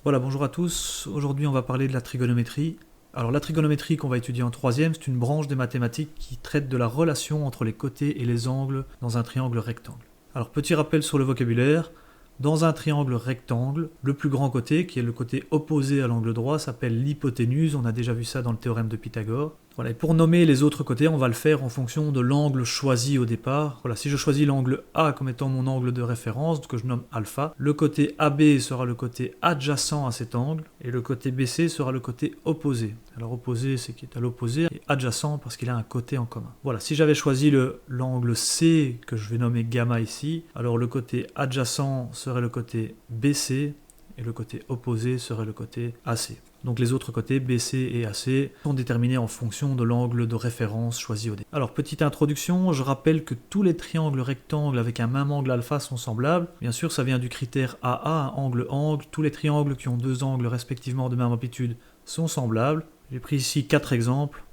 Voilà, bonjour à tous. Aujourd'hui, on va parler de la trigonométrie. Alors, la trigonométrie qu'on va étudier en troisième, c'est une branche des mathématiques qui traite de la relation entre les côtés et les angles dans un triangle rectangle. Alors, petit rappel sur le vocabulaire. Dans un triangle rectangle, le plus grand côté, qui est le côté opposé à l'angle droit, s'appelle l'hypoténuse. On a déjà vu ça dans le théorème de Pythagore. Voilà, et pour nommer les autres côtés, on va le faire en fonction de l'angle choisi au départ. Voilà, si je choisis l'angle A comme étant mon angle de référence, que je nomme alpha, le côté AB sera le côté adjacent à cet angle, et le côté BC sera le côté opposé. Alors opposé, c'est qui est à l'opposé, et adjacent parce qu'il a un côté en commun. Voilà, si j'avais choisi l'angle C, que je vais nommer gamma ici, alors le côté adjacent serait le côté BC, et le côté opposé serait le côté AC. Donc les autres côtés, BC et AC, sont déterminés en fonction de l'angle de référence choisi au début. Alors petite introduction, je rappelle que tous les triangles rectangles avec un même angle alpha sont semblables. Bien sûr, ça vient du critère AA, angle-angle. Tous les triangles qui ont deux angles respectivement de même amplitude sont semblables. J'ai pris ici 4 exemples.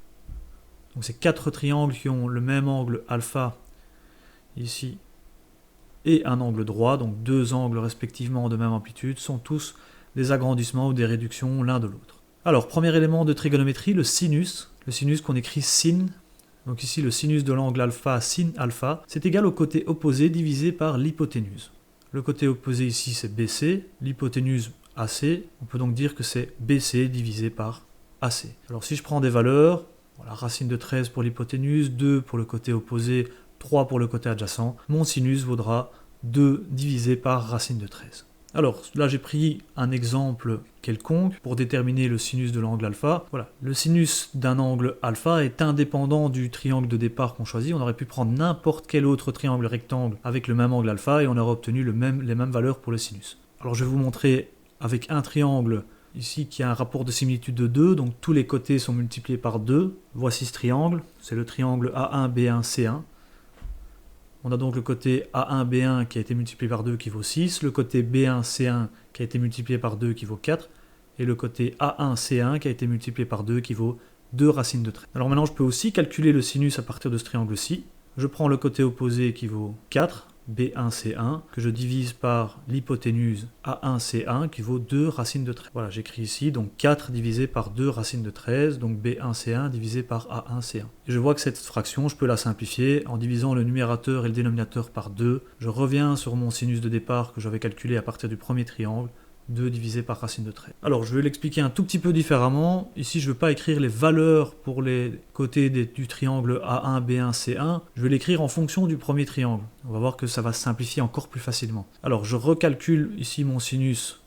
Donc c'est 4 triangles qui ont le même angle alpha ici et un angle droit, donc deux angles respectivement de même amplitude, sont tous des agrandissements ou des réductions l'un de l'autre. Alors, premier élément de trigonométrie, le sinus qu'on écrit sin. Donc ici, le sinus de l'angle alpha, sin alpha, c'est égal au côté opposé divisé par l'hypoténuse. Le côté opposé ici, c'est BC, l'hypoténuse AC. On peut donc dire que c'est BC divisé par AC. Alors si je prends des valeurs, voilà, racine de 13 pour l'hypoténuse, 2 pour le côté opposé, 3 pour le côté adjacent, mon sinus vaudra 2 divisé par racine de 13. Alors là j'ai pris un exemple quelconque pour déterminer le sinus de l'angle alpha. Voilà, le sinus d'un angle alpha est indépendant du triangle de départ qu'on choisit. On aurait pu prendre n'importe quel autre triangle rectangle avec le même angle alpha et on aurait obtenu les mêmes valeurs pour le sinus. Alors je vais vous montrer avec un triangle ici qui a un rapport de similitude de 2, donc tous les côtés sont multipliés par 2. Voici ce triangle, c'est le triangle A1, B1, C1. On a donc le côté A1, B1 qui a été multiplié par 2 qui vaut 6, le côté B1, C1 qui a été multiplié par 2 qui vaut 4, et le côté A1, C1 qui a été multiplié par 2 qui vaut 2 racines de 13. Alors maintenant je peux aussi calculer le sinus à partir de ce triangle-ci. Je prends le côté opposé qui vaut 4, B1C1, que je divise par l'hypoténuse A1C1 qui vaut 2 racines de 13. Voilà, j'écris ici donc 4 divisé par 2 racines de 13, donc B1C1 divisé par A1C1. Et je vois que cette fraction, je peux la simplifier en divisant le numérateur et le dénominateur par 2. Je reviens sur mon sinus de départ que j'avais calculé à partir du premier triangle. 2 divisé par racine de 13. Alors je vais l'expliquer un tout petit peu différemment. Ici je ne vais pas écrire les valeurs pour les côtés du triangle A1, B1, C1. Je vais l'écrire en fonction du premier triangle. On va voir que ça va se simplifier encore plus facilement. Alors je recalcule ici mon sinus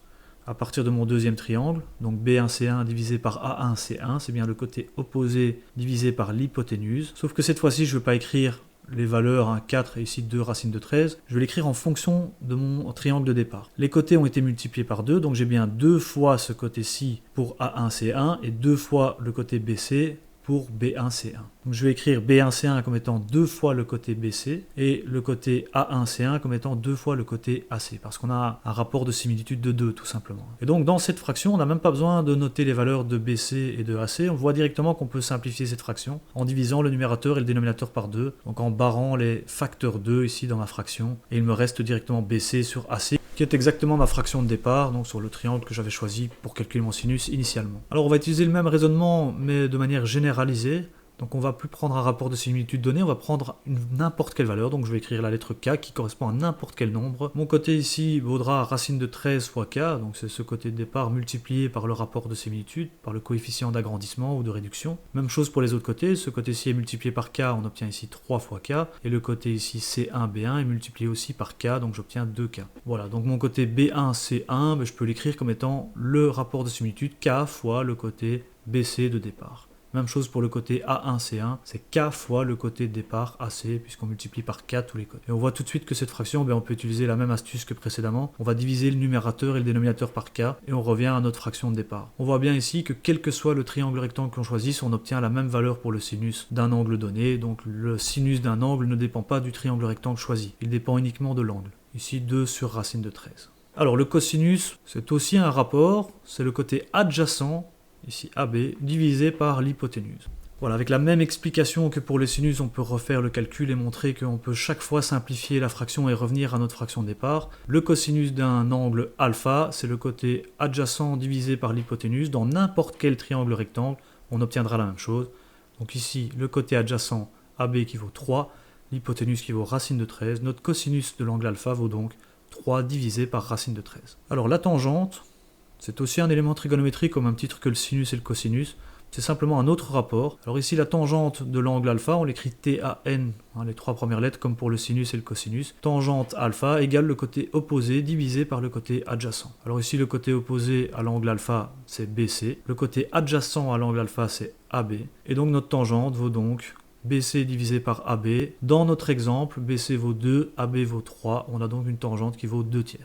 à partir de mon deuxième triangle. Donc B1, C1 divisé par A1, C1. C'est bien le côté opposé divisé par l'hypoténuse. Sauf que cette fois-ci je ne vais pas écrire les valeurs 4 et ici 2 racines de 13, je vais l'écrire en fonction de mon triangle de départ. Les côtés ont été multipliés par 2, donc j'ai bien 2 fois ce côté-ci pour A1C1 et 2 fois le côté BC pour B1C1. Donc je vais écrire B1C1 comme étant 2 fois le côté BC et le côté A1C1 comme étant 2 fois le côté AC, parce qu'on a un rapport de similitude de 2 tout simplement. Et donc dans cette fraction, on n'a même pas besoin de noter les valeurs de BC et de AC, on voit directement qu'on peut simplifier cette fraction en divisant le numérateur et le dénominateur par 2, donc en barrant les facteurs 2 ici dans ma fraction, et il me reste directement BC sur AC, qui est exactement ma fraction de départ, donc sur le triangle que j'avais choisi pour calculer mon sinus initialement. Alors on va utiliser le même raisonnement, mais de manière généralisée. Donc on va plus prendre un rapport de similitude donné, on va prendre n'importe quelle valeur, donc je vais écrire la lettre K qui correspond à n'importe quel nombre. Mon côté ici vaudra racine de 13 fois K, donc c'est ce côté de départ multiplié par le rapport de similitude, par le coefficient d'agrandissement ou de réduction. Même chose pour les autres côtés, ce côté-ci est multiplié par K, on obtient ici 3 fois K, et le côté ici C1, B1 est multiplié aussi par K, donc j'obtiens 2K. Voilà, donc mon côté B1, C1, je peux l'écrire comme étant le rapport de similitude K fois le côté BC de départ. Même chose pour le côté A1C1, c'est K fois le côté de départ AC, puisqu'on multiplie par K tous les côtés. Et on voit tout de suite que cette fraction, on peut utiliser la même astuce que précédemment. On va diviser le numérateur et le dénominateur par K, et on revient à notre fraction de départ. On voit bien ici que quel que soit le triangle rectangle qu'on choisisse, on obtient la même valeur pour le sinus d'un angle donné. Donc le sinus d'un angle ne dépend pas du triangle rectangle choisi, il dépend uniquement de l'angle. Ici 2 sur racine de 13. Alors le cosinus, c'est aussi un rapport, c'est le côté adjacent, ici AB, divisé par l'hypoténuse. Voilà, avec la même explication que pour les sinus, on peut refaire le calcul et montrer qu'on peut chaque fois simplifier la fraction et revenir à notre fraction de départ. Le cosinus d'un angle alpha, c'est le côté adjacent divisé par l'hypoténuse. Dans n'importe quel triangle rectangle, on obtiendra la même chose. Donc ici, le côté adjacent AB qui vaut 3, l'hypoténuse qui vaut racine de 13. Notre cosinus de l'angle alpha vaut donc 3 divisé par racine de 13. Alors la tangente, c'est aussi un élément trigonométrique au même titre que le sinus et le cosinus. C'est simplement un autre rapport. Alors ici, la tangente de l'angle alpha, on l'écrit TAN, les 3 premières lettres, comme pour le sinus et le cosinus. Tangente alpha égale le côté opposé divisé par le côté adjacent. Alors ici, le côté opposé à l'angle alpha, c'est BC. Le côté adjacent à l'angle alpha, c'est AB. Et donc notre tangente vaut donc BC divisé par AB. Dans notre exemple, BC vaut 2, AB vaut 3. On a donc une tangente qui vaut 2 tiers.